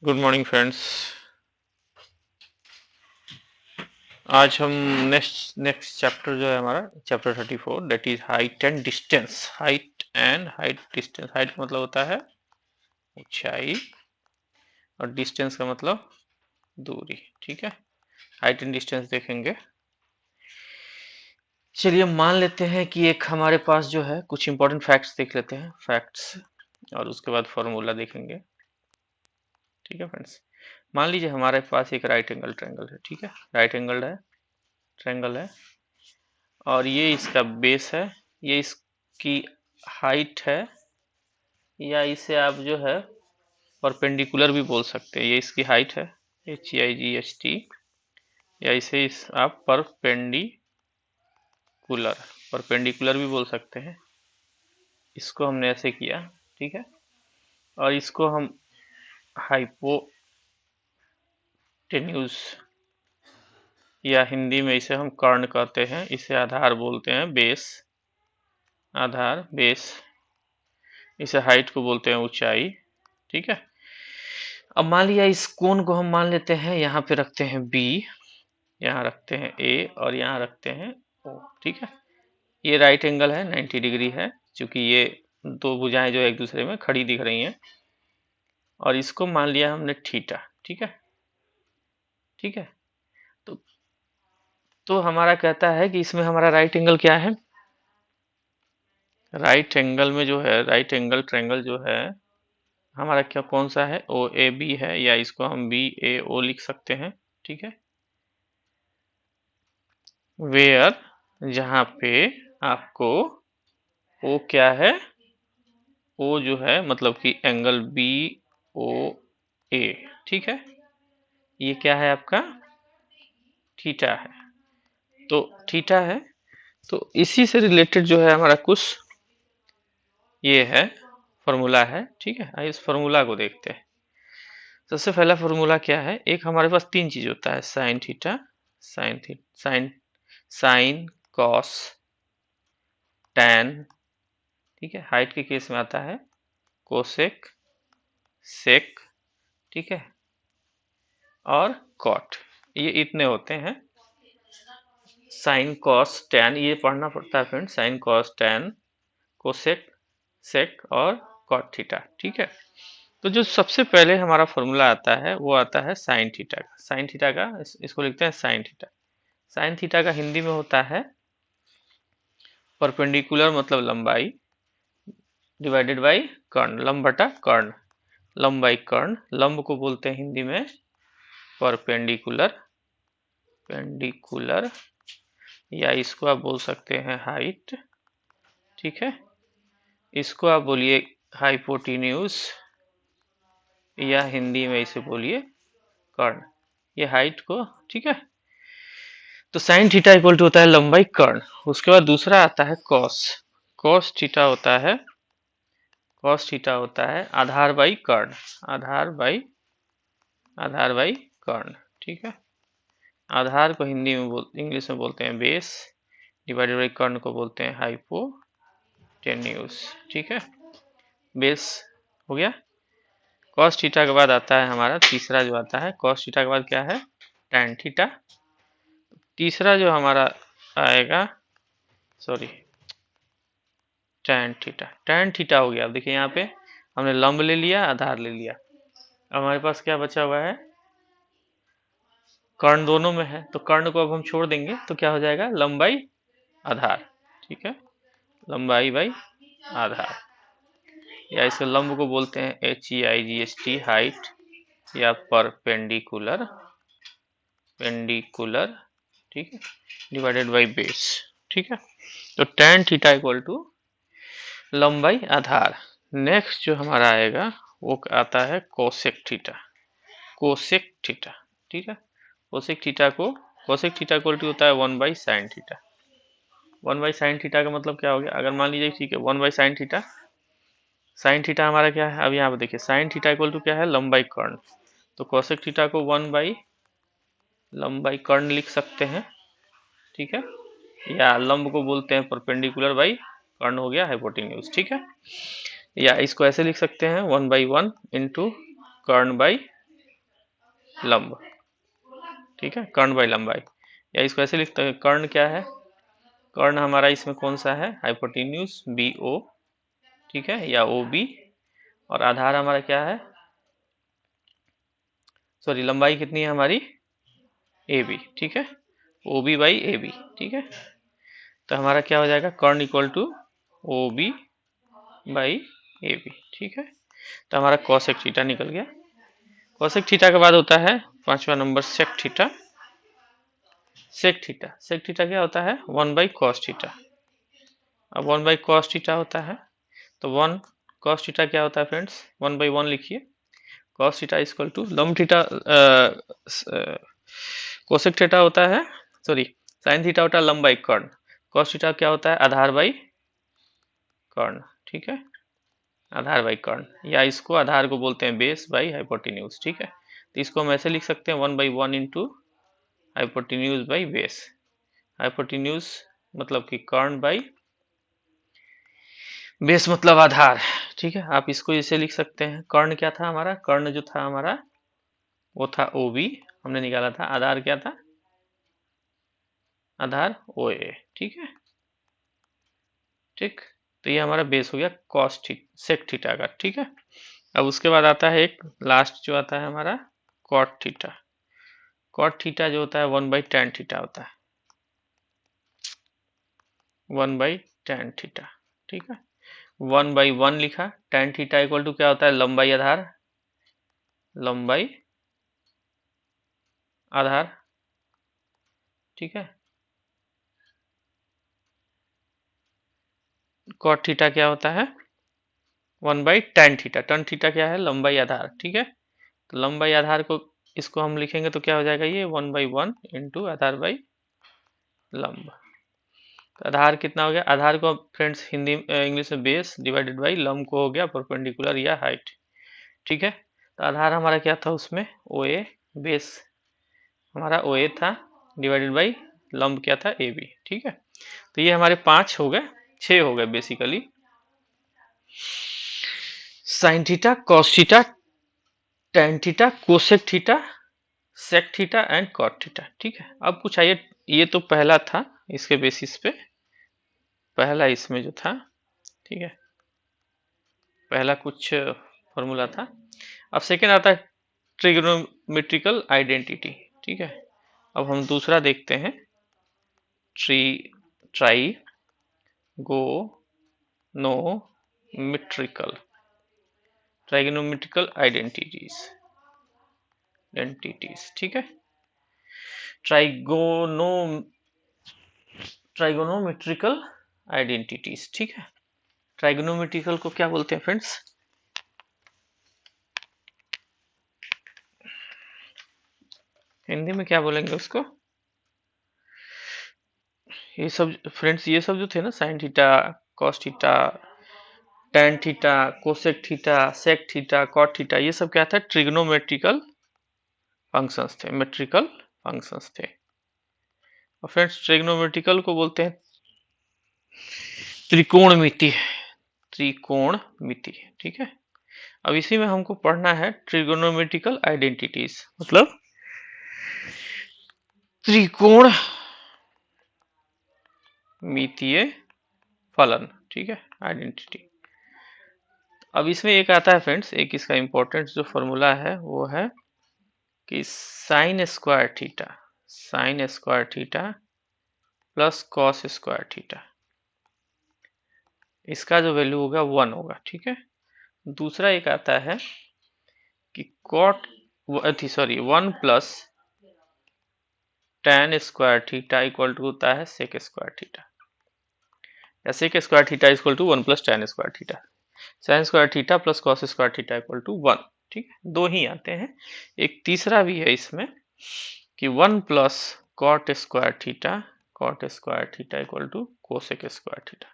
Good morning friends. आज हम next chapter जो है हमारा chapter 34 that is height and distance. Height distance. Height का मतलब होता है ऊंचाई और डिस्टेंस का मतलब दूरी। ठीक है, हाइट एंड डिस्टेंस देखेंगे। चलिए मान लेते हैं कि एक हमारे पास जो है कुछ इंपॉर्टेंट फैक्ट्स देख लेते हैं, फैक्ट्स, और उसके बाद फॉर्मूला देखेंगे। ठीक है फ्रेंड्स, मान लीजिए हमारे पास एक राइट एंगल ट्रायंगल है। ठीक है, राइट एंगल है ट्रायंगल है और ये इसका बेस है, ये इसकी हाइट है, या इसे आप जो है परपेंडिकुलर भी बोल सकते हैं। ये इसकी हाइट है HIGHT, या इसे आप परपेंडिकुलर भी बोल सकते हैं। इसको हमने ऐसे किया, ठीक है, और इसको हम हाइपोटेन्यूज या हिंदी में इसे हम कर्ण कहते हैं, इसे आधार बोलते हैं, बेस। इसे हाइट को बोलते हैं ऊंचाई। ठीक है, अब मान लिया इस कोण को हम मान लेते हैं, यहाँ पे रखते हैं B, यहाँ रखते हैं A और यहाँ रखते हैं O। ठीक है, ये राइट एंगल है, 90 डिग्री है, क्योंकि ये दो भुजाएं जो एक दूसरे में खड़ी दिख रही हैं, और इसको मान लिया हमने थीटा। ठीक है, ठीक है, तो हमारा कहता है कि इसमें हमारा राइट एंगल क्या है। राइट एंगल में जो है, राइट एंगल ट्रायंगल जो है हमारा क्या, कौन सा है, OAB है, या इसको हम BAO लिख सकते हैं। ठीक है, वेयर, जहां पे आपको ओ क्या है, ओ जो है मतलब कि एंगल BOA। ठीक है, ये क्या है आपका, थीटा है, तो थीटा है। तो इसी से रिलेटेड जो है हमारा कुछ ये है, फॉर्मूला है। ठीक है, आइए इस फॉर्मूला को देखते हैं। सबसे पहला फॉर्मूला क्या है, एक हमारे पास तीन चीज होता है, sine theta, sign cos tan. ठीक है, हाइट के केस में आता है कोसेक, सेक, ठीक है, और कॉट। ये इतने होते हैं। साइन कॉस टैन ये पढ़ना पड़ता है friend, sine cos tan cosec sec और कॉट थीटा। ठीक है, तो जो सबसे पहले हमारा फॉर्मूला आता है वो आता है साइन थीटा का। साइन थीटा का इसको लिखते हैं साइन थीटा। साइन थीटा का हिंदी में होता है परपेंडिकुलर मतलब लंबाई डिवाइडेड बाई कर्ण, लंब बटा कर्ण, लंब बाई कर्ण। लंब को बोलते हैं हिंदी में परपेंडिकुलर, पेंडिकुलर, या इसको आप बोल सकते हैं हाइट। ठीक है, इसको आप बोलिए हाइपोटेन्यूज, या हिंदी में इसे बोलिए कर्ण, ये हाइट को। ठीक है, तो साइन थीटा इक्वल टू होता है लंबाई कर्ण। उसके बाद दूसरा आता है कॉस। कॉस थीटा होता है, कॉस थीटा होता है आधार बाई कर्ण, आधार बाई कर्ण। ठीक है, आधार को हिंदी में इंग्लिश में बोलते हैं बेस, डिवाइडेड बाई कर्ण को बोलते हैं हाइपोटेन्यूज। ठीक है, बेस हो गया। कॉस थीटा के बाद आता है हमारा तीसरा जो आता है, कॉस थीटा के बाद क्या है, टैन थीटा। तीसरा जो हमारा आएगा, sorry, tan theta. Tan theta हो गया। अब देखिए यहाँ पे हमने लंब ले लिया, आधार ले लिया, अब हमारे पास क्या बचा हुआ है, कर्ण दोनों में है, तो कर्ण को अब हम छोड़ देंगे तो क्या हो जाएगा, लंबाई आधार। ठीक है, लंबाई बाई आधार, या इसके लंब को बोलते हैं HEIGHT हाइट, या परपेंडिकुलर, पेंडिकुलर, ठीक है, डिवाइडेड बाई बेस। ठीक है, तो tan थीटा इक्वल टू लंबाई आधार। नेक्स्ट जो हमारा आएगा वो आता है कोसेक थीटा, कोसेक थीटा। ठीक है, कोसेक थीटा को, कोसेक थीटा इक्वल टू होता है 1 by sine theta. 1 by sine theta का मतलब क्या हो गया, अगर मान लीजिए, ठीक है, 1 by sine theta, sine theta हमारा क्या है, अब यहाँ पे देखिए साइन थीटा इक्वल टू क्या है, लंबाई कर्ण, तो कोसेक थीटा को 1 बाई लंबाई कर्ण लिख सकते हैं। ठीक है, या लंब को बोलते हैं परपेंडिकुलर बाई कर्ण, हो गया हाइपोटेन्यूज। ठीक है, या इसको ऐसे लिख सकते हैं 1 बाई 1 इंटू कर्ण बाई लंब, ठीक है, कर्ण बाई लंबाई, या इसको ऐसे लिखते हैं, कर्ण क्या है, कर्ण हमारा इसमें कौन सा है, हाइपोटेन्यूज बी ओ, ठीक है, या ओ बी, और आधार हमारा क्या है, सॉरी लंबाई कितनी है हमारी, ए बी, ठीक है, O B by A B, ठीक है। तो हमारा क्या हो जाएगा, कर्ण equal to O B by A B, ठीक है। तो हमारा कॉसेक थीटा निकल गया। कॉसेक थीटा के बाद होता है पांचवा number sec theta. Sec theta, sec theta क्या होता है, वन बाई कॉस थीटा। अब वन बाई कॉस थीटा होता है, तो वन कॉस थीटा क्या होता है फ्रेंड्स, वन बाई वन लिखिए, कॉस थीटा इक्वल टू लंब थीटा, कोसेक थीटा होता है, सॉरी साइन थीटा होता है लंब बाई कर्ण, कॉस थीटा क्या होता है, आधार बाई कर्ण, ठीक है, आधार बाई कर्ण, या इसको आधार को बोलते हैं बेस बाई हाइपोटेन्यूज, ठीक है। तो इसको हम ऐसे लिख सकते हैं, one by one into hypotenuse by base, hypotenuse मतलब कि कर्ण बाई बेस मतलब आधार, ठीक है। आप इसको इसे लिख सकते हैं, कर्ण क्या था हमारा, कर्ण जो था हमारा वो था ओ बी, हमने निकाला था, आधार क्या था, आधार ओ ए, ठीक है, ठीक। तो ये हमारा बेस हो गया कॉस सेक थीटा का, ठीक है। अब उसके बाद आता है एक लास्ट जो आता है हमारा कॉट थीटा। कॉट थीटा जो होता है वन बाई टेन थीटा होता है, वन बाई टेन थीटा, ठीक है। वन बाई वन लिखा, टेन थीटा इक्वल टू क्या होता है, लंबाई आधार, लंबाई आधार, ठीक है। कॉट थीटा क्या होता है, one by tan theta, tan theta क्या है, लंबाई आधार, ठीक है। तो लंबाई आधार को इसको हम लिखेंगे तो क्या हो जाएगा, ये one by one into Aadhaar by लंब। तो आधार कितना हो गया, आधार को फ्रेंड्स हिंदी इंग्लिश में बेस डिवाइडेड बाई लंब को हो गया परपेंडिकुलर या हाइट, ठीक है। तो आधार हमारा क्या था उसमें, ओ ए, बेस हमारा ओ ए था, डिवाइडेड बाई लंब क्या था, ए बी, ठीक है। तो ये हमारे पांच हो गए, छह हो गए basically, sine theta, cos theta, tan theta, cosec theta, sec theta and cot theta, ठीक है। अब कुछ आइए, ये तो पहला था, इसके बेसिस पे पहला इसमें जो था, ठीक है, पहला कुछ फॉर्मूला था। अब सेकेंड आता है ट्रिग्नोमेट्रिकल आइडेंटिटी, ठीक है। अब हम दूसरा देखते हैं, tri trigonometrical trigonometrical identities, ठीक है। ट्राइगोनो ट्राइगोनोमेट्रिकल आइडेंटिटीज, ठीक है। ट्राइगोनोमेट्रिकल को क्या बोलते हैं फ्रेंड्स, हिंदी में क्या बोलेंगे उसको, ये सब फ्रेंड्स, ये सब जो थे ना, sine theta, cos theta, tan theta, cosec theta, sec theta, cot theta, ये सब क्या था, ट्रिग्नोमेट्रिकल फंक्शंस थे, मेट्रिकल फंक्शंस थे। और फ्रेंड्स ट्रिग्नोमेट्रिकल को बोलते हैं त्रिकोणमिति, त्रिकोणमिति, ठीक है। अब इसी में हमको पढ़ना है ट्रिगोनोमेट्रिकल आइडेंटिटीज, मतलब त्रिकोण मितीय फलन, ठीक है, आइडेंटिटी। अब इसमें एक आता है फ्रेंड्स, एक इसका इंपॉर्टेंट जो फॉर्मूला है वो है कि sign square theta, sine square theta plus cos square theta, इसका जो वैल्यू होगा वन होगा, ठीक है। दूसरा एक आता है कि cot sorry one plus tan square theta equal to होता है सेक स्क्वायर थीटा, या sec square theta equal to one plus tan square theta, sine square theta plus cos square theta equal to one, ठीक है। दो ही आते हैं, एक तीसरा भी है इसमें कि one plus cot square theta equal to cosec square theta,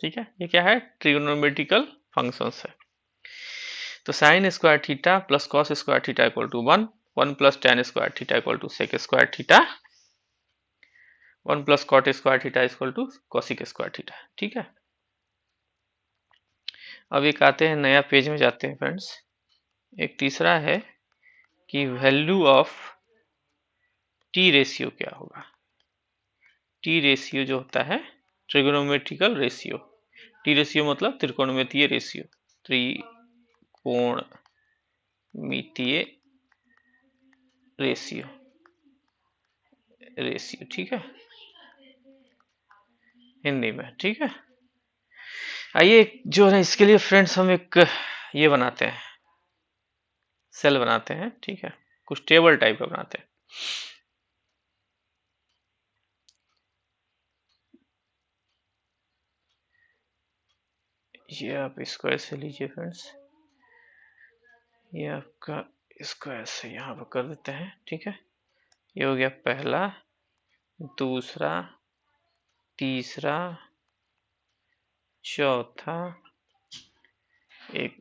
ठीक है। ये क्या है, ट्रिगोनोमेट्रिकल फंक्शंस है। तो sine square theta plus cos square theta equal to one, one plus tan square theta equal to sec square theta, one plus cot square theta equal to cosec square theta, ठीक है। अब एक आते हैं, नया page में जाते हैं फ्रेंड्स, एक तीसरा है कि वैल्यू ऑफ टी रेशियो क्या होगा। टी रेशियो जो होता है ट्रिगोनोमेट्रिकल रेशियो, टी रेशियो मतलब त्रिकोणमितीय रेशियो, त्रिकोणमितीय रेशियो, रेशियो ठीक है हिंदी में, ठीक है। आइए जो है इसके लिए फ्रेंड्स हम एक ये बनाते हैं, सेल बनाते हैं, ठीक है, कुछ टेबल टाइप का बनाते हैं। ये आप इसको ऐसे लीजिए फ्रेंड्स, ये आपका इसको ऐसे यहाँ पर कर देते हैं, ठीक है। ये हो गया पहला, दूसरा, तीसरा, चौथा, एक,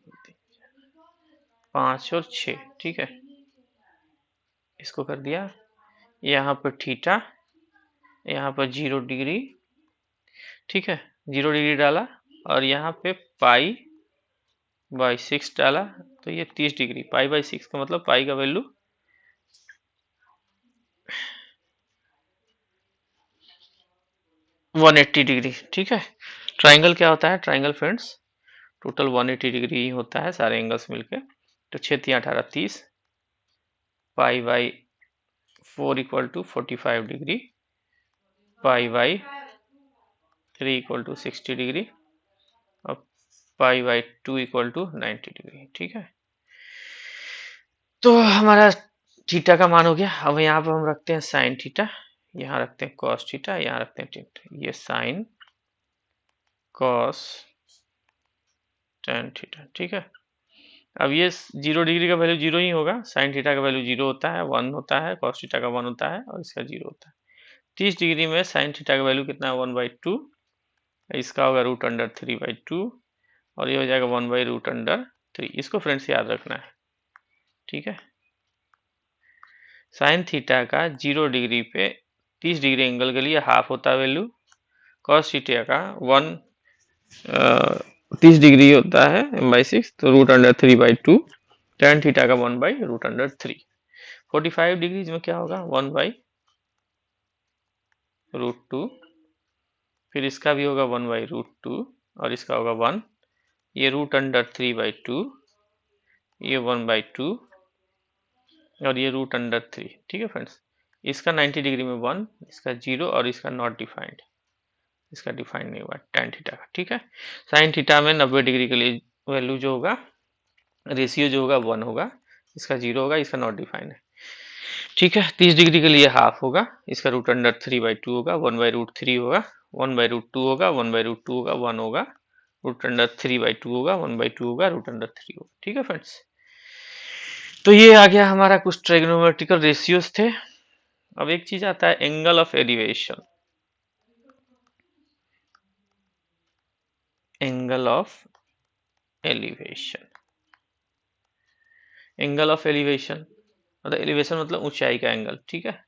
5 और 6, ठीक है। इसको कर दिया, यहाँ पर थीटा, यहाँ पर 0 डिग्री, ठीक है, 0 डिग्री डाला, और यहाँ पे पाई बाई 6 डाला, तो ये 30 डिग्री, पाई बाई 6 का मतलब पाई का वैल्यू 180 डिग्री, ठीक है। ट्राइंगल क्या होता है, ट्राइंगल फ्रेंड्स टोटल 180 डिग्री ही होता है, सारे एंगल्स मिलके। तो 6 3 18 30, pi by 4 equal to 45 degree, pi by 3 equal to 60 degree, और pi by 2 equal to 90 degree, ठीक है। तो हमारा थीटा का मान हो गया। अब यहाँ पर हम रखते हैं साइन थीटा, यहाँ रखते हैं कॉस थीटा, यहाँ रखते हैं थीटा, ये साइन कॉस टेन थीटा, ठीक है। अब ये 0 डिग्री का वैल्यू 0 ही होगा, साइन थीटा का वैल्यू 0 होता है, 1 होता है, कॉस थीटा का 1 होता है, और इसका 0 होता है। 30 डिग्री में साइन थीटा का वैल्यू कितना है, 1/2, इसका होगा √3/2, और ये हो जाएगा 1/√3। इसको फ्रेंड्स याद रखना है, ठीक है। साइन थीटा का 0 डिग्री पे 30 डिग्री एंगल के लिए हाफ होता है वैल्यू, कॉस थीटा का 30 डिग्री होता है m/6, तो √3/2, tan थीटा का 1/√3। 45 डिग्री में क्या होगा, 1/√2, फिर इसका भी होगा 1/√2, और इसका होगा 1, ये √3/2, ये 1/2, और ये √3, ठीक है फ्रेंड्स। इसका 90 डिग्री में 1, इसका 0, और इसका नॉट डिफाइंड, इसका डिफाइंड नहीं हुआ tan थीटा का, ठीक है। साइन थीटा में 90 डिग्री के लिए वैल्यू जो होगा, रेशियो जो होगा 1 होगा, इसका 0 होगा, इसका नॉट डिफाइंड है, ठीक है। 30 डिग्री के लिए हाफ होगा, इसका √3/2 होगा, 1/√3 होगा, 1/√2 होगा, 1/√2 होगा, 1 होगा, √3/2 होगा, 1/2 होगा, √3 होगा, ठीक है फ्रेंड्स। तो ये आ गया हमारा कुछ ट्रिग्नोमेट्रिकल रेशियोज थे। अब एक चीज आता है angle of elevation, angle of elevation, angle of elevation मतलब एलिवेशन मतलब ऊंचाई का एंगल, ठीक है।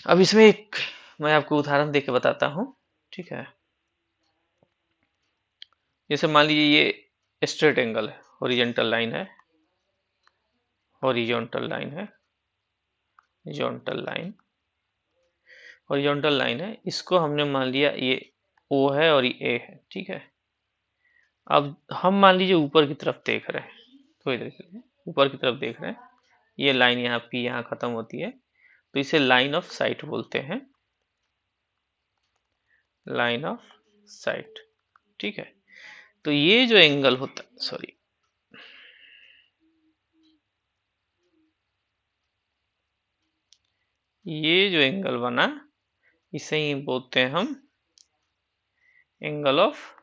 अब इसमें एक मैं आपको उदाहरण देके बताता हूं, ठीक है। जैसे मान लीजिए ये स्ट्रेट एंगल है, हॉरिजॉन्टल लाइन है, हॉरिजॉन्टल लाइन है, हॉरिजॉन्टल लाइन, हॉरिजॉन्टल लाइन है, इसको हमने मान लिया ये O है और ये A है, ठीक है। अब हम मान लीजिए ऊपर की तरफ देख रहे हैं, थोड़ी देर के लिए ऊपर की तरफ देख रहे हैं, ये लाइन यहाँ P यहाँ खत्म होती है, तो इसे लाइन ऑफ साइट बोलते हैं, लाइन ऑफ साइट, ठीक है। तो ये जो एंगल होता है, सॉरी, ये जो एंगल बना इसे ही बोलते हैं हम एंगल ऑफ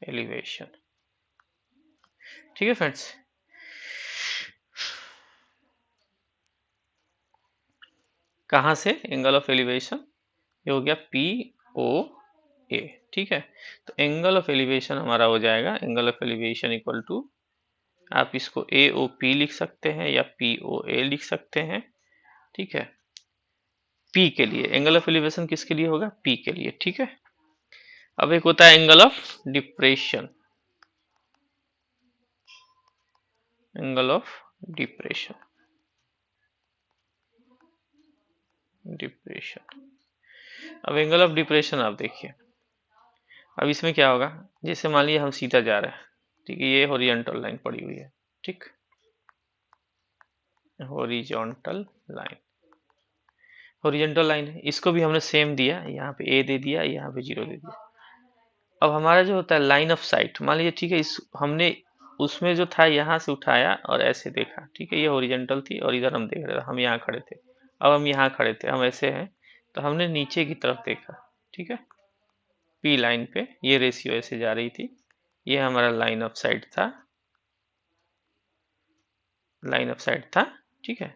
एलिवेशन, ठीक है फ्रेंड्स। कहां से एंगल ऑफ एलिवेशन, ये हो गया POA, ठीक है। तो एंगल ऑफ एलिवेशन हमारा हो जाएगा, angle of elevation equal to, आप इसको AOP लिख सकते हैं या POA लिख सकते हैं, ठीक है। P के लिए एंगल ऑफ एलिवेशन किसके लिए होगा, P के लिए, ठीक है। अब एक होता है angle of depression, angle of depression, depression. अब एंगल ऑफ डिप्रेशन आप देखिए, अब इसमें क्या होगा, जैसे मान लीजिए हम सीधा जा रहे हैं, ठीक है, ये हॉरिजॉन्टल लाइन पड़ी हुई है, ठीक, हॉरिजॉन्टल लाइन, हॉरिजॉन्टल लाइन है, इसको भी हमने सेम दिया, यहाँ पे ए दे दिया, यहाँ पे 0 दे दिया। अब हमारा जो होता है लाइन ऑफ साइट, मान लीजिए, ठीक है, इस हमने उसमें जो था यहाँ से उठाया और ऐसे देखा, ठीक है, ये हॉरिजॉन्टल थी और इधर हम देख रहे थे, हम यहाँ खड़े थे, अब हम यहाँ खड़े थे, हम ऐसे हैं, तो हमने नीचे की तरफ देखा, ठीक है, पी लाइन पे ये रेशियो ऐसे जा रही थी, ये हमारा लाइन ऑफ साइट था, लाइन ऑफ साइट था, ठीक है।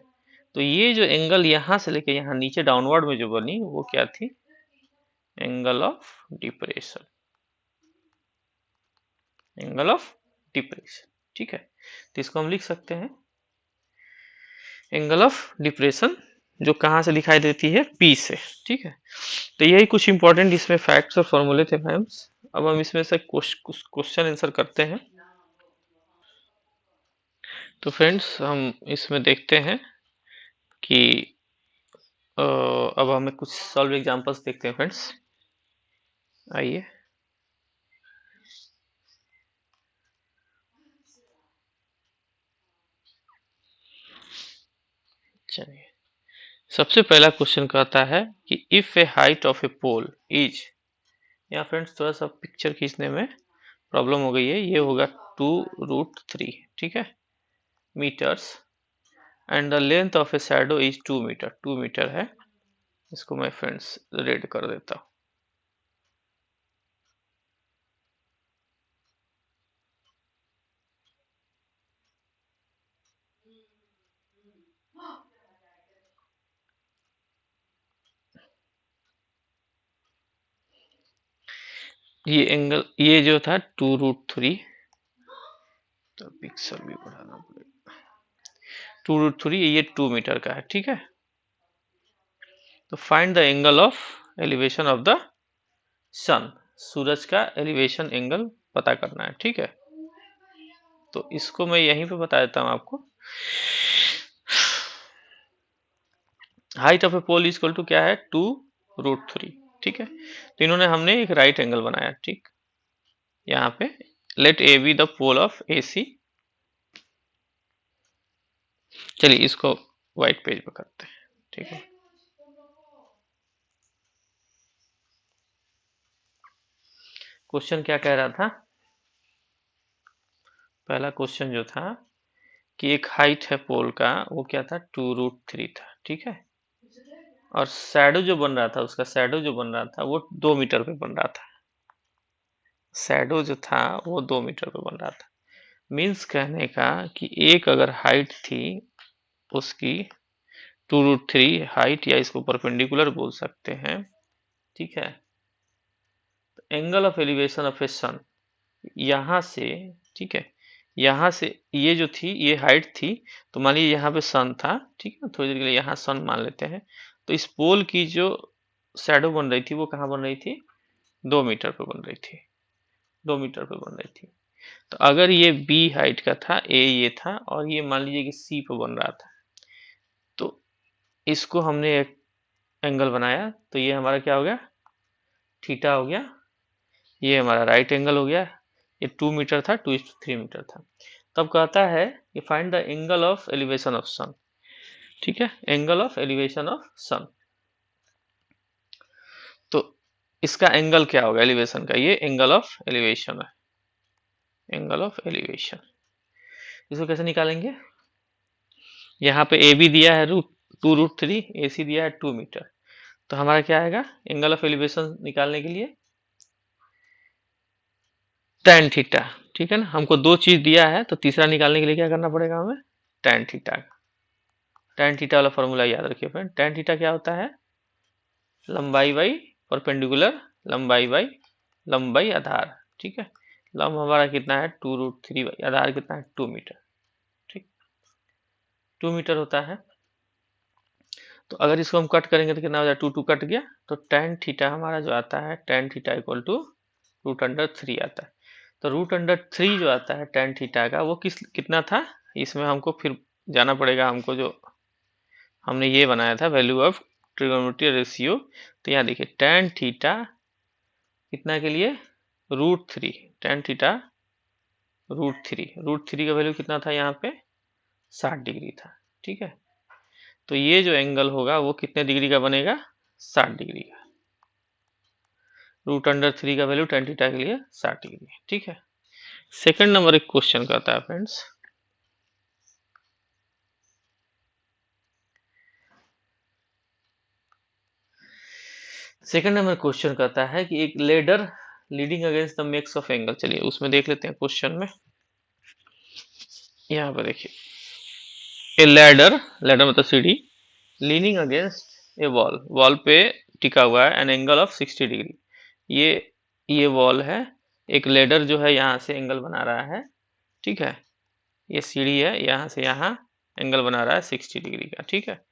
तो ये जो एंगल यहाँ से लेके यहाँ नीचे डाउनवर्ड में जो बनी वो क्या थी, angle of depression, angle of depression, ठीक है। तो इसको हम लिख सकते हैं एंगल ऑफ डिप्रेशन, जो कहाँ से दिखाई देती है, पी से, ठीक है। तो यही कुछ इंपॉर्टेंट इसमें फैक्ट्स और फॉर्मूले थे फ्रेंड्स। अब हम इसमें से कुछ क्वेश्चन आंसर करते हैं। तो फ्रेंड्स हम इसमें देखते हैं कि अब हमें कुछ सॉल्व एग्जांपल्स देखते हैं फ्रेंड्स, आइए। चलिए, सबसे पहला क्वेश्चन कहता है कि if a height of a pole is, यहाँ फ्रेंड्स थोड़ा सा पिक्चर खींचने में प्रॉब्लम हो गई है, ये होगा 2√3, ठीक है, meters, and the length of a shadow is 2 meter, 2 meter है। इसको मैं फ्रेंड्स रेड कर देता हूँ। ये एंगल, ये जो था 2√3, तो पिक्सल भी बढ़ाना पड़ेगा, 2√3, ये 2 मीटर का है, ठीक है। तो find the angle of elevation of the sun, सूरज का एलिवेशन एंगल पता करना है, ठीक है। तो इसको मैं यहीं पे बता देता हूं आपको। Height of a pole is equal to क्या है, 2√3, ठीक है। तो इन्होंने हमने एक राइट एंगल बनाया, ठीक, यहाँ पे let A B the pole of A C. चलिए इसको व्हाइट पेज पे करते हैं, ठीक है। क्वेश्चन क्या कह रहा था, पहला क्वेश्चन जो था कि एक हाइट है पोल का, वो क्या था, 2√3 था, ठीक है। और शैडो जो बन रहा था, उसका शैडो जो बन रहा था वो 2 मीटर पे बन रहा था, शैडो जो था वो 2 मीटर पे बन रहा था। मीन्स कहने का कि एक अगर हाइट थी उसकी 2√3 हाइट, या इसको परपेंडिकुलर बोल सकते हैं, ठीक है। एंगल ऑफ एलिवेशन ऑफ ए सन, यहाँ से, ठीक है, यहाँ से ये जो थी ये हाइट थी, तो मान लीजिए यहाँ पे सन था, ठीक है, थोड़ी देर के लिए यहाँ सन मान लेते हैं। तो इस पोल की जो शैडो बन रही थी वो कहाँ बन रही थी, 2 मीटर पे बन रही थी, 2 मीटर पे बन रही थी। तो अगर ये बी हाइट का था, ए ये था, और ये मान लीजिए कि सी पे बन रहा था, तो इसको हमने एक एंगल बनाया, तो ये हमारा क्या हो गया, थीटा हो गया, ये हमारा राइट एंगल हो गया, ये 2 मीटर था, 2:3 मीटर था। तब कहता है कि find the angle of elevation of sun, ठीक है, angle of elevation of sun. तो इसका एंगल क्या होगा एलिवेशन का, ये एंगल ऑफ एलिवेशन है, एंगल ऑफ एलिवेशन। इसको कैसे निकालेंगे, यहाँ पे ए बी दिया है 2√3, ए सी दिया है 2 मीटर, तो हमारा क्या आएगा एंगल ऑफ एलिवेशन निकालने के लिए, tan थीटा, ठीक है ना। हमको दो चीज दिया है, तो तीसरा निकालने के लिए क्या करना पड़ेगा हमें, tan थीटा। tan थीटा वाला फॉर्मूला याद रखिए फ्रेंड, tan थीटा क्या होता है, लंबाई बाई परपेंडिकुलर, लंबाई बाई लंबाई आधार, ठीक है। लंब हमारा कितना है 2√3, आधार कितना है 2 मीटर, ठीक, 2 मीटर होता है। तो अगर इसको हम कट करेंगे तो कितना हो जाए, 2 कट गया, तो tan थीटा हमारा जो आता है, tan थीटा इक्वल टू √3 आता है। तो √3 जो आता है tan थीटा का, वो कितना था, इसमें हमको फिर जाना पड़ेगा, हमको जो हमने ये बनाया था वैल्यू ऑफ ट्रिगोनोमेट्री रेशियो। तो यहाँ देखिए tan थीटा कितना के लिए, √3, tan थीटा √3 का वैल्यू कितना था यहाँ पे, 60 डिग्री था। ठीक है, तो ये जो एंगल होगा वो कितने डिग्री का बनेगा, 60 डिग्री का। √3 का वैल्यू tan थीटा के लिए 60 डिग्री। ठीक है, सेकंड नंबर एक क्वेश्चन करता है फ्रेंड्स। सेकंड नंबर क्वेश्चन कहता है कि एक ladder leading against the max of angle. चलिए उसमें देख लेते हैं क्वेश्चन में। यहाँ पर देखिए, ए लैडर, लैडर मतलब सीढ़ी, लीनिंग अगेंस्ट ए वॉल, वॉल पे टिका हुआ है, एन एंगल ऑफ 60 डिग्री। ये वॉल है, एक लेडर जो है यहाँ से एंगल बना रहा है। ठीक है, ये सीढ़ी है, यहाँ से यहाँ एंगल बना रहा है 60 डिग्री का। ठीक है,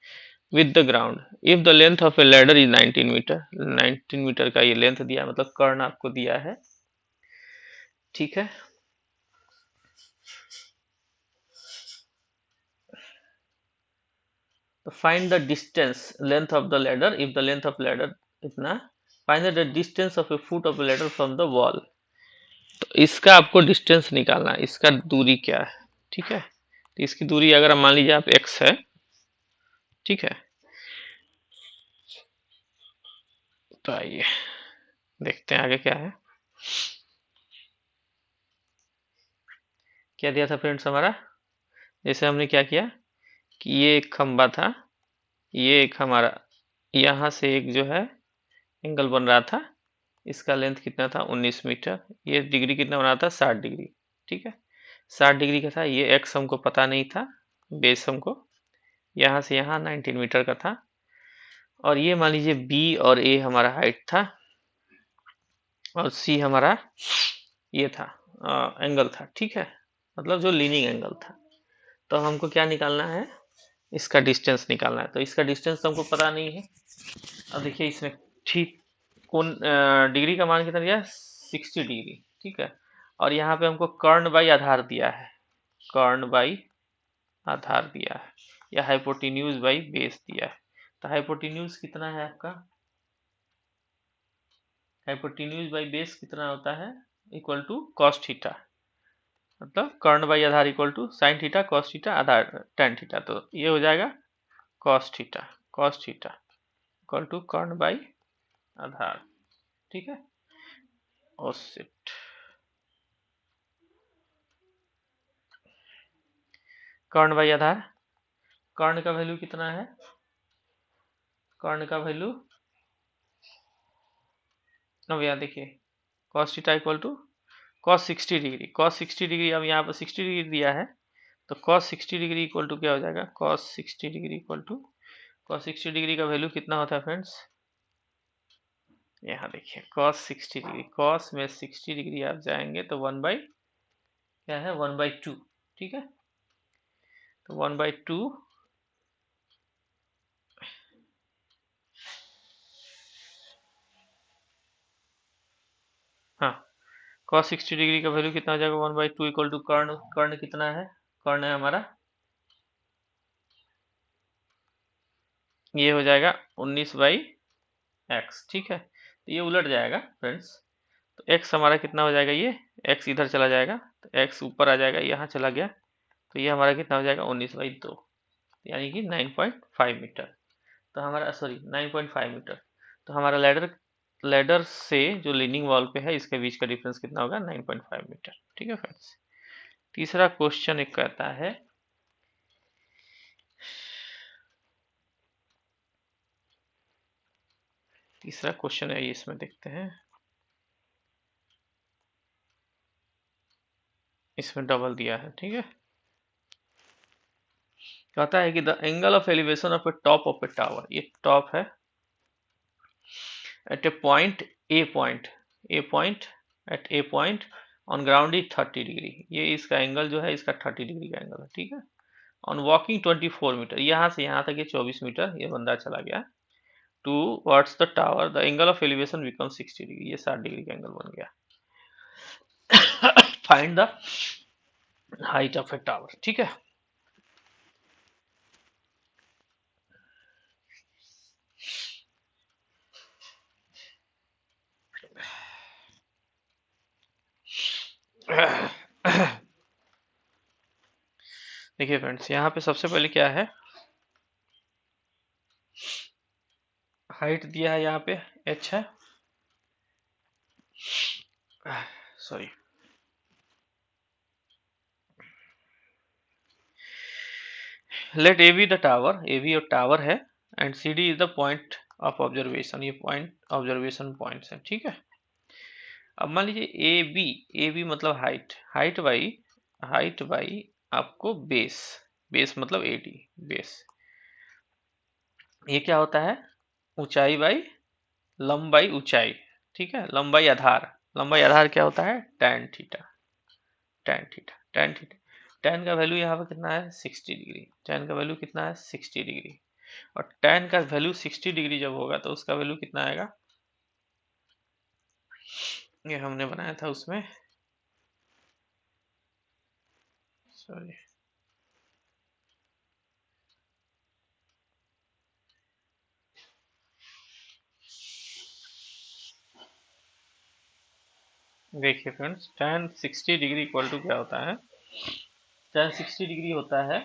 with the ground, if the length of a ladder is 19 meter, 19 meter का ये लेंथ दिया है, मतलब कर्ण आपको दिया है। ठीक है, तो find the distance length of the ladder, if the length of ladder इतना, find the distance of a foot of a ladder from the wall. तो इसका आपको डिस्टेंस निकालना है, इसका दूरी क्या है। ठीक है, तो इसकी दूरी अगर मान लीजिए आप x है, ठीक है, तो आइए देखते हैं आगे क्या है। क्या दिया था फ्रेंड्स हमारा, जैसे हमने क्या किया कि ये एक खंबा था, ये एक हमारा यहाँ से एक जो है एंगल बन रहा था, इसका लेंथ कितना था 19 मीटर, ये डिग्री कितना बना था 60 डिग्री। ठीक है, 60 डिग्री का था, ये एक्स हमको पता नहीं था, बेस हमको यहाँ से यहाँ 19 मीटर का था, और ये मान लीजिए बी और ए हमारा हाइट था, और सी हमारा ये था एंगल था। ठीक है, मतलब जो लीनिंग एंगल था। तो हमको क्या निकालना है, इसका डिस्टेंस निकालना है। तो इसका डिस्टेंस तो हमको पता नहीं है। अब देखिए इसमें ठीक कौन डिग्री का मान कितना दिया, 60 डिग्री। ठीक है, और यहाँ पे हमको कर्ण बाई आधार दिया है, कर्ण बाई आधार दिया है, या हाइपोटेन्यूज बाई बेस दिया है। तो हाइपोटेन्यूज कितना है आपका, हाइपोटेन्यूज बाई बेस कितना होता है, इक्वल टू कॉस थीटा, मतलब कर्ण बाई आधार equal to sine theta cos theta आधार टेन थीटा। तो ये हो जाएगा cos theta, cos theta equal to कर्ण बाई आधार। ठीक है, ऑफसेट कर्ण बाई आधार, कर्ण का वैल्यू कितना है, कर्ण का वैल्यू, अब यहाँ देखिए cos theta equal to cos 60 degree, cos 60 degree, अब यहाँ पर 60 डिग्री दिया है, तो कॉस 60 डिग्री इक्वल टू क्या हो जाएगा, cos 60 degree equal to, cos 60 degree का वैल्यू कितना होता है फ्रेंड्स, यहाँ देखिए कॉस 60 डिग्री, कॉस में 60 डिग्री आप जाएंगे तो 1 बाई क्या है, 1/2। ठीक है, तो 1/2, हाँ, cos 60 डिग्री का वैल्यू कितना हो जाएगा, 1/2 इक्वल टू कर्ण, कर्ण कितना है, कर्ण है हमारा, ये हो जाएगा 19/x। ठीक है, तो ये उलट जाएगा फ्रेंड्स, तो x हमारा कितना हो जाएगा, ये x इधर चला जाएगा, तो x ऊपर आ जाएगा, यहाँ चला गया, तो ये हमारा कितना हो जाएगा 19/2, यानी कि 9.5 मीटर। तो हमारा सॉरी 9.5 मीटर, तो हमारा लैडर, लैडर से जो लीनिंग वॉल पे है इसके बीच का डिफरेंस कितना होगा, 9.5 मीटर। ठीक है फ्रेंड्स, तीसरा क्वेश्चन एक कहता है, तीसरा क्वेश्चन है, इसमें देखते हैं, इसमें डबल दिया है। ठीक है, कहता है कि the angle of elevation of a top of a tower, ये टॉप है, at a point, a point, a point, at a point on ground is 30 degree, ये इसका एंगल जो है इसका 30 डिग्री का एंगल है। ठीक है, ऑन वॉकिंग 24 मीटर, यहाँ से यहाँ तक ये 24 मीटर ये बंदा चला गया towards the tower, the angle of elevation become 60 degree, ये 60 डिग्री का एंगल बन गया। Find the height of a tower. ठीक है, देखिए फ्रेंड्स, यहाँ पे सबसे पहले क्या है, हाइट दिया है, यहाँ पे h है, sorry, let A B the tower, a b और टावर है, and c d is the point of observation, ये पॉइंट ऑब्जर्वेशन पॉइंट्स है, ठीक है। अब मान लीजिए ए बी मतलब हाइट, हाइट बाई आपको बेस, बेस मतलब ए डी, बेस, ये क्या होता है, ऊंचाई बाई लंबाई ऊंचाई, ठीक है, लंबाई आधार, लंबाई आधार क्या होता है, tan थीटा, tan का वैल्यू यहाँ पे कितना है 60 डिग्री, tan का वैल्यू कितना है 60 डिग्री, और tan का वैल्यू 60 डिग्री जब होगा तो उसका वैल्यू कितना आएगा, ये हमने बनाया था उसमें, सॉरी, देखिए friends, tan 60 degree equal to क्या होता है, tan 60 डिग्री होता है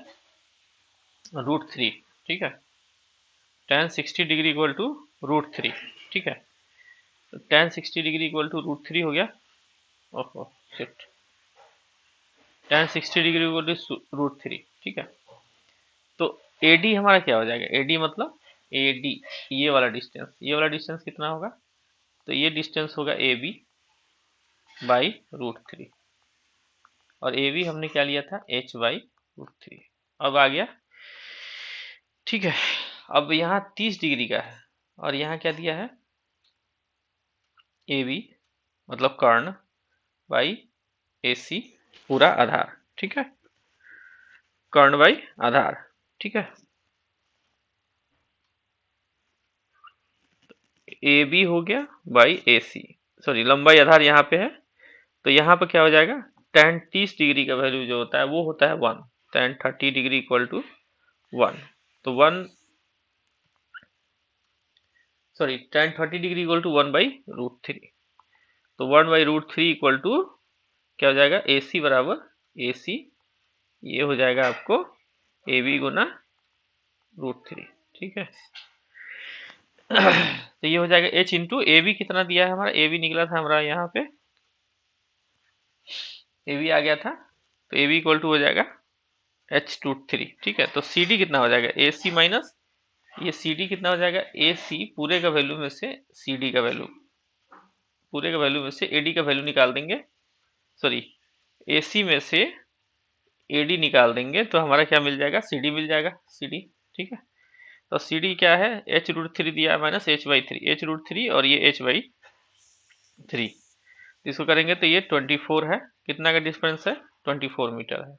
√3, ठीक है, tan 60 डिग्री इक्वल टू √3, ठीक है, तो tan 60 डिग्री इक्वल टू √3 हो गया, ओहो shit, tan 60 degree equal to √3, ठीक है, तो AD हमारा क्या हो जाएगा, AD मतलब AD, ये वाला डिस्टेंस, ये वाला डिस्टेंस कितना होगा, तो ये डिस्टेंस होगा AB बाई √3, और AB हमने क्या लिया था, H बाई √3, अब आ गया, ठीक है। अब यहाँ 30 डिग्री का है, और यहाँ क्या दिया है, AB मतलब कर्ण बाई AC पूरा आधार, ठीक है, कर्ण बाई आधार, ठीक है, AB हो गया बाई AC, सॉरी लंबाई आधार यहाँ पे है, तो यहाँ पे क्या हो जाएगा, tan 30 डिग्री का वैल्यू जो होता है वो होता है 1, tan 30 डिग्री इक्वल टू 1, तो 1, sorry tan 30 degree equal to 1 by √3, तो 1 बाई √3 इक्वल टू क्या हो जाएगा, AC बराबर AC, ये हो जाएगा आपको AB गुना √3, ठीक है। तो ये हो जाएगा H इंटू AB, कितना दिया है हमारा, AB निकला था हमारा यहाँ पे, AB आ गया था, तो AB इक्वल टू हो जाएगा H√3, ठीक है, तो CD कितना हो जाएगा, AC माइनस ये CD कितना हो जाएगा, AC पूरे का वैल्यू में से CD का वैल्यू, पूरे का वैल्यू में से AD का वैल्यू निकाल देंगे, सॉरी AC में से AD निकाल देंगे, तो हमारा क्या मिल जाएगा, CD मिल जाएगा, CD, ठीक है, तो CD क्या है, H√3 दिया माइनस H/3, H√3 और ये H/3, इसको करेंगे तो ये 24 है, कितना का डिफरेंस है, 24 मीटर है।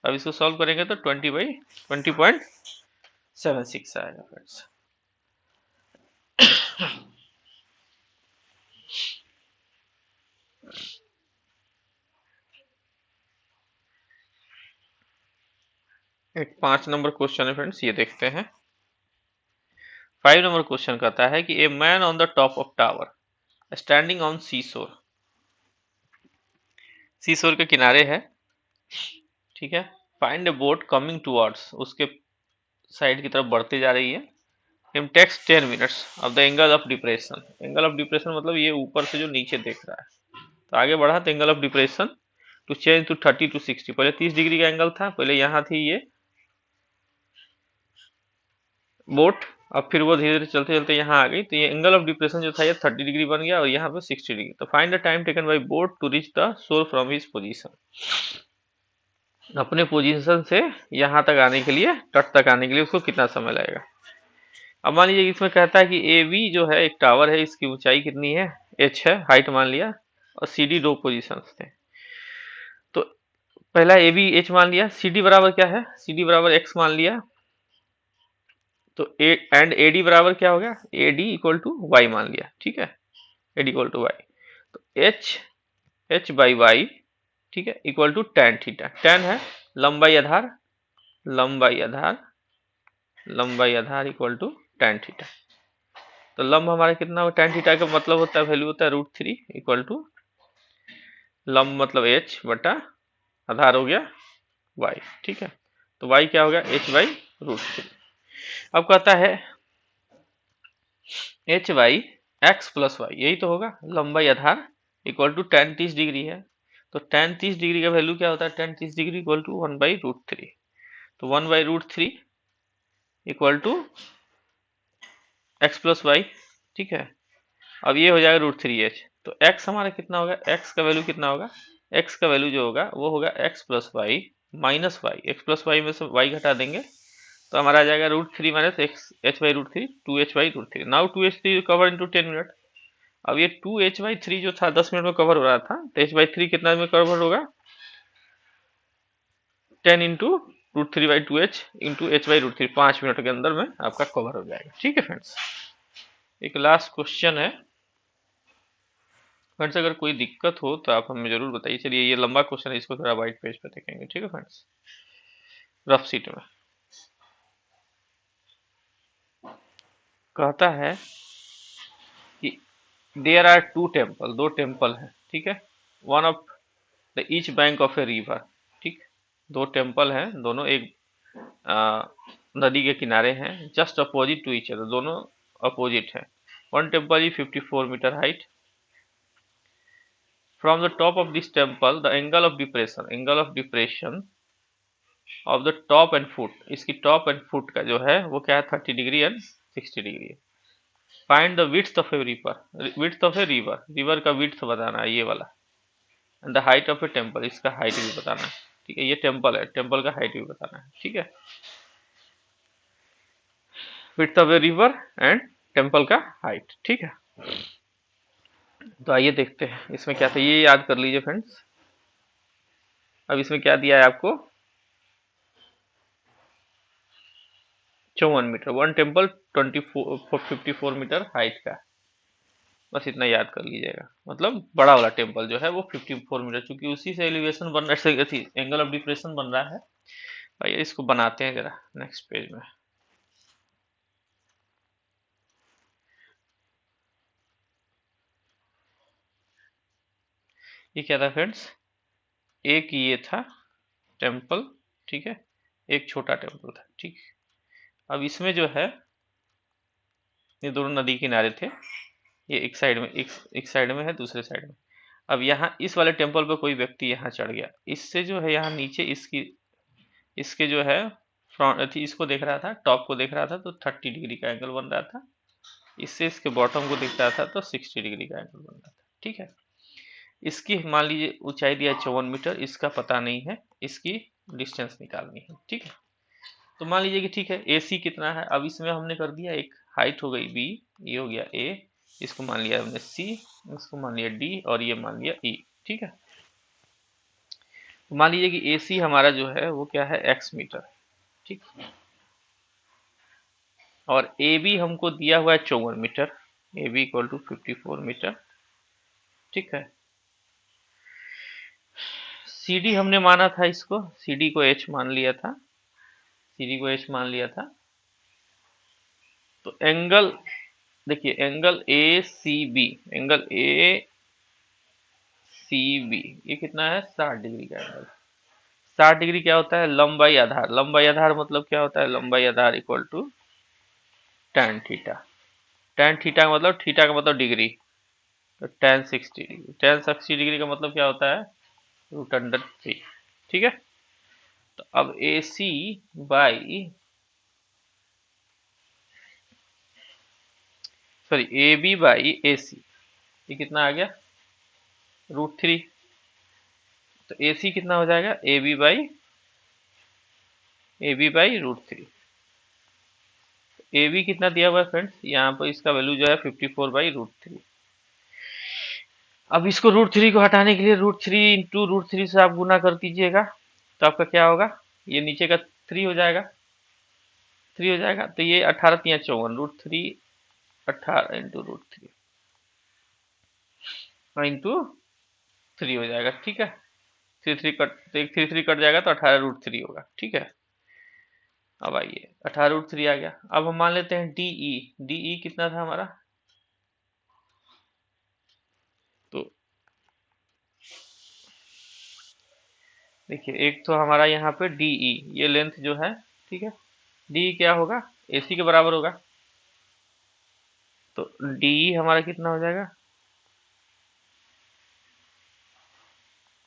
अब इसको सॉल्व करेंगे तो 20/20.76 आएगा फ्रेंड्स। एक 5 नंबर क्वेश्चन है फ्रेंड्स, ये देखते हैं। 5 नंबर क्वेश्चन कहता है कि a man on the top of tower standing on sea shore, sea shore के किनारे है, ठीक है, find a boat coming towards, उसके साइड की तरफ बढ़ते जा रही है, it takes 10 minutes of the angle of depression, angle of depression मतलब ये ऊपर से जो नीचे देख रहा है, तो आगे बढ़ा तो angle of depression to change to 30 to 60, पहले 30 डिग्री का एंगल था, पहले यहाँ थी ये बोट, अब फिर वो धीरे धीरे चलते चलते यहाँ आ गई, तो ये एंगल ऑफ डिप्रेशन जो था ये 30 डिग्री बन गया, और यहाँ पे 60 डिग्री, तो find the time taken by boat to reach the shore from his position, अपने पोजीशन से यहाँ तक आने के लिए, तट तक आने के लिए उसको कितना समय लगेगा। अब मान लीजिए इसमें कहता है कि ए बी जो है एक टावर है, इसकी ऊंचाई कितनी है, H है, हाइट मान लिया, और CD दो पोजीशन थे, तो पहला ए बी H मान लिया, CD बराबर क्या है, CD बराबर X मान लिया, तो एंड AD बराबर क्या हो गया, AD इक्वल टू वाई मान लिया, ठीक है, AD इक्वल टू वाई, तो H बाई वाई, ठीक है, equal to tan theta, tan है लंबाई आधार, लंबाई आधार, लंबाई आधार इक्वल टू tan थीटा, तो लंब हमारा कितना हो, tan थीटा का मतलब होता है वैल्यू होता है √3 इक्वल टू लंब मतलब h बटा आधार हो गया y, ठीक है। तो y क्या हो गया, h/√3। अब कहता है h/x+y, यही तो होगा, लंबाई आधार इक्वल टू tan 30 डिग्री है। तो tan 30 डिग्री का वैल्यू क्या होता है, tan 30 डिग्री इक्वल टू 1/√3। तो 1/√3 इक्वल टू x+y, ठीक है। अब ये हो जाएगा √3h। तो x हमारा कितना होगा, x का वैल्यू कितना होगा, x का वैल्यू जो होगा वो होगा x+y माइनस y, x+y में से y घटा देंगे तो हमारा आ जाएगा √3 minus x h/√3, 2h/√3। Now 2h3 cover into 10 minute. अब ये 2h/3 जो था 10 मिनट में कवर हो रहा था, तो h/3 कितना में कवर होगा, 10 into √3/2h into h/√3, 5 minute के अंदर में आपका कवर हो जाएगा, ठीक है फ्रेंड्स। एक लास्ट क्वेश्चन है फ्रेंड्स, अगर कोई दिक्कत हो तो आप हमें जरूर बताइए। चलिए ये लंबा क्वेश्चन है, इसको थोड़ा व्हाइट पेज पे देखेंगे, ठीक है फ्रेंड्स, रफ सीट में। कहता है कि देयर आर टू टेम्पल, दो टेम्पल है, ठीक है, one of the each bank of a river, ठीक, दो टेम्पल हैं, दोनों एक आ, नदी के किनारे हैं, just opposite to each other, दोनों अपोजिट है। One temple is 54 meter height. From the top of this temple the angle of depression of the top and foot, इसकी टॉप एंड फुट का जो है वो क्या है, 30 डिग्री एंड 60 डिग्री है। Find the width of a river, width of a river, river का width बताना है ये वाला, and the height of A temple, इसका हाइट भी बताना है, ठीक है। ये टेम्पल है, टेम्पल का हाइट भी बताना है, ठीक है। Width of a river and temple का हाइट, ठीक है। तो आइए देखते हैं इसमें क्या था, ये याद कर लीजिए फ्रेंड्स। अब इसमें क्या दिया है आपको, 54 meter, one temple 54 meter height का, बस इतना याद कर लीजिएगा। मतलब बड़ा वाला टेम्पल जो है वो 54 मीटर, चूंकि उसी से एलिवेशन बन रहा है, एंगल ऑफ डिप्रेशन बन रहा है। भाई इसको बनाते हैं जरा नेक्स्ट पेज में। ये क्या था फ्रेंड्स, एक ये था टेम्पल, ठीक है, एक छोटा टेम्पल था, ठीक। अब इसमें जो है ये दोनों नदी किनारे थे, ये एक साइड में, एक साइड में है, दूसरे साइड में। अब यहाँ इस वाले टेम्पल पर कोई व्यक्ति यहाँ चढ़ गया, इससे जो है यहाँ नीचे इसकी, इसके जो है फ्रंट इसको देख रहा था, टॉप को देख रहा था तो 30 डिग्री का एंगल बन रहा था, इससे इसके बॉटम को दिख रहा था तो 60 डिग्री का एंगल बन रहा था, ठीक है। इसकी मान लीजिए ऊंचाई दिया 54 मीटर, इसका पता नहीं है, इसकी डिस्टेंस निकालनी है, ठीक है। तो मान लीजिए कि ठीक है, AC कितना है, अब इसमें हमने कर दिया, एक हाइट हो गई B, ये हो गया A, इसको मान लिया हमने C, इसको मान लिया D और ये मान लिया E, ठीक है। तो मान लीजिए कि AC हमारा जो है वो क्या है, X मीटर, ठीक, और AB हमको दिया हुआ है 54 meter, AB equal to 54 meter, ठीक है। CD हमने माना था इसको, CD को H मान लिया था, CD को H मान लिया था। तो एंगल देखिए, एंगल ACB, एंगल ACB ये कितना है, 60 डिग्री का एंगल। 60 डिग्री क्या होता है, लंबाई आधार, लंबाई आधार मतलब क्या होता है, लंबाई आधार equal to tan theta, tan theta का मतलब, थीटा का मतलब डिग्री, तो tan 60 डिग्री, tan 60 डिग्री का मतलब क्या होता है, √3, ठीक है। तो अब AC by sorry AB by AC, ये कितना आ गया, √3। तो AC कितना हो जाएगा, AB बाई √3। AB कितना दिया हुआ है फ्रेंड्स, यहाँ पर इसका वैल्यू जो है 54/√3। अब इसको √3 को हटाने के लिए √3 इंटू √3 से आप गुना कर दीजिएगा, तो आपका क्या होगा, ये नीचे का 3 हो जाएगा, 3 हो जाएगा, तो ये 18 3 54, √3 18 इंटू √3 इंटू 3 हो जाएगा, ठीक है। 3 कट, तो एक 3 कट जाएगा तो 18 √3 होगा, ठीक है। अब आइए 18 √3 आ गया। अब हम मान लेते हैं DE कितना था हमारा, तो देखिए एक तो हमारा यहाँ पे DE, ये लेंथ जो है, ठीक है, DE क्या होगा, AC के बराबर होगा। तो DE हमारा कितना हो जाएगा,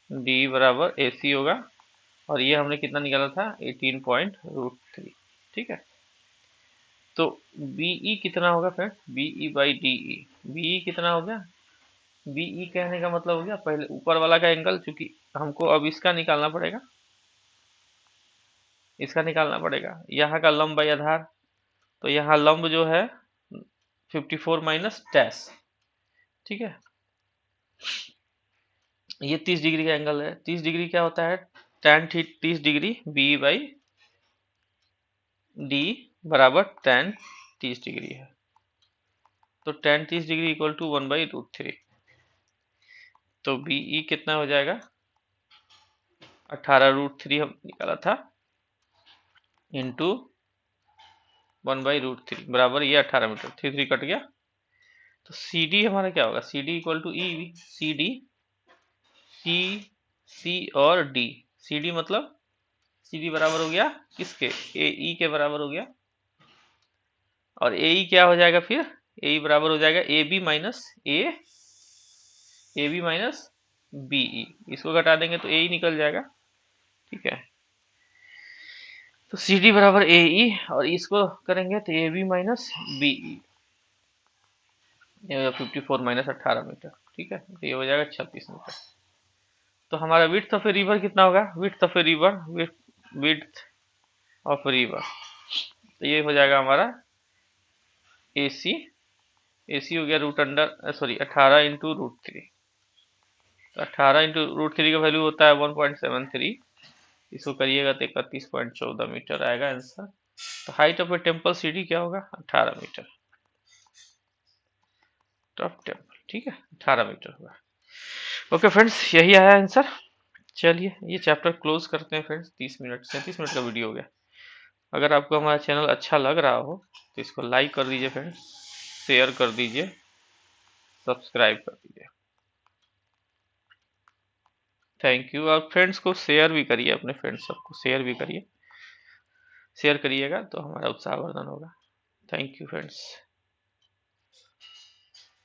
DE बराबर AC होगा, और ये हमने कितना निकाला था, 18.√3, ठीक है। तो BE कितना होगा friend, BE by DE, BE कितना हो गया, BE कहने का मतलब हो गया पहले ऊपर वाला का एंगल, चूंकि हमको अब इसका निकालना पड़ेगा, इसका निकालना पड़ेगा, यहाँ का लंब बाई आधार। तो यहाँ लंब जो है 54 माइनस डैश, ठीक है, ये 30 डिग्री का एंगल है। 30 डिग्री क्या होता है, tan 30 degree, b by d बराबर tan 30 डिग्री है। तो tan 30 डिग्री इक्वल टू 1/√3। तो BE कितना हो जाएगा, 18√3 हम निकाला था, इंटू 1/√3 बराबर ये 18 मीटर, 3 कट गया। तो CD हमारा क्या होगा, CD equal to e, CD, C और D। CD मतलब CD बराबर हो गया किसके, AE के बराबर हो गया। और AE क्या हो जाएगा फिर, AE बराबर हो जाएगा AB माइनस BE। इसको घटा देंगे तो AE निकल जाएगा, ठीक है। तो CD बराबर AE, और इसको करेंगे तो AB minus BE, 54 minus 18 meter, ठीक है। तो ये हो जाएगा 36 मीटर। तो हमारा विड्थ ऑफ ए रिवर कितना होगा, width of a river, width of river, तो ये हो जाएगा हमारा AC हो गया रूट अंडर सॉरी 18 × √3। तो 18 × √3 का वैल्यू होता है 1.73, इसको करिएगा तो 31.14 मीटर आएगा आंसर। तो height of A temple CD क्या होगा, 18 मीटर, टॉप टेम्पल, ठीक है, 18 मीटर होगा। ओके फ्रेंड्स, यही आया आंसर। चलिए ये चैप्टर क्लोज करते हैं फ्रेंड्स, 37 मिनट का वीडियो हो गया। अगर आपको हमारा चैनल अच्छा लग रहा हो तो इसको लाइक कर दीजिए फ्रेंड्स, शेयर कर दीजिए, सब्सक्राइब कर दीजिए। Thank you. और फ्रेंड्स को शेयर भी करिए, अपने फ्रेंड्स सबको शेयर भी करिए, शेयर करिएगा तो हमारा उत्साहवर्धन होगा। Thank you friends.